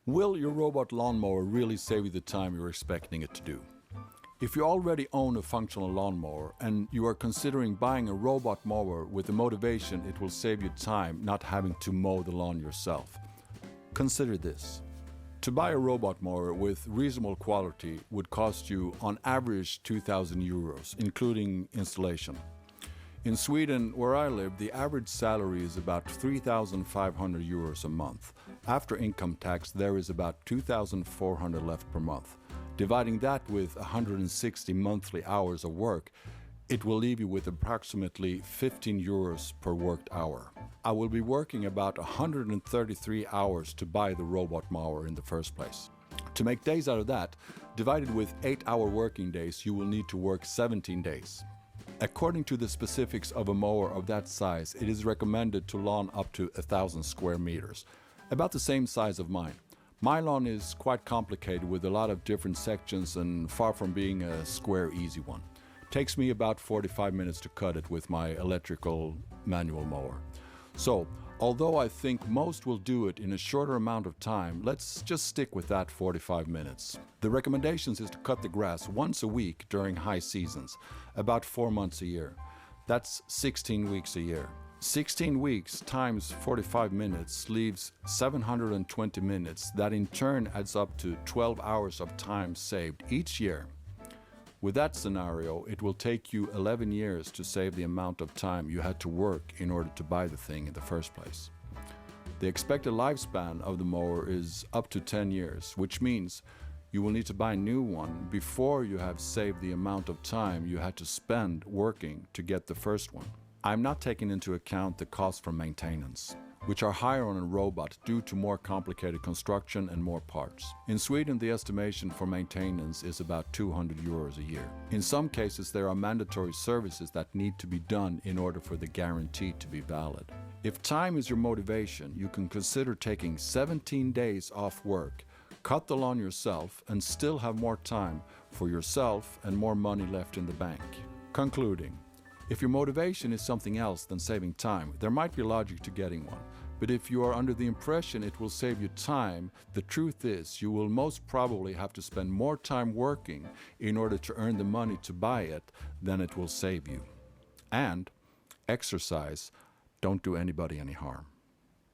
Will your robot lawnmower really save you the time you're expecting it to do? If you already own a functional lawnmower and you are considering buying a robot mower with the motivation it will save you time not having to mow the lawn yourself, consider this. To buy a robot mower with reasonable quality would cost you on average 2,000 euros, including installation. In Sweden, where I live, the average salary is about 3,500 euros a month. After income tax, there is about 2,400 left per month. Dividing that with 160 monthly hours of work, it will leave you with approximately 15 euros per worked hour. I will be working about 133 hours to buy the robot mower in the first place. To make days out of that, divided with 8-hour working days, you will need to work 17 days. According to the specifics of a mower of that size, it is recommended to lawn up to 1,000 square meters, about the same size of mine. My lawn is quite complicated with a lot of different sections and far from being a square easy one. Takes me about 45 minutes to cut it with my electrical manual mower. So, although I think most will do it in a shorter amount of time, let's just stick with that 45 minutes. The recommendations is to cut the grass once a week during high seasons, about 4 months a year. That's 16 weeks a year. 16 weeks times 45 minutes leaves 720 minutes. That in turn adds up to 12 hours of time saved each year. With that scenario, it will take you 11 years to save the amount of time you had to work in order to buy the thing in the first place. The expected lifespan of the mower is up to 10 years, which means you will need to buy a new one before you have saved the amount of time you had to spend working to get the first one. I'm not taking into account the cost for maintenance, which are higher on a robot due to more complicated construction and more parts. In Sweden, the estimation for maintenance is about 200 euros a year. In some cases, there are mandatory services that need to be done in order for the guarantee to be valid. If time is your motivation, you can consider taking 17 days off work, cut the lawn yourself, and still have more time for yourself and more money left in the bank. Concluding, if your motivation is something else than saving time, there might be logic to getting one. But if you are under the impression it will save you time, the truth is you will most probably have to spend more time working in order to earn the money to buy it than it will save you. And exercise, don't do anybody any harm.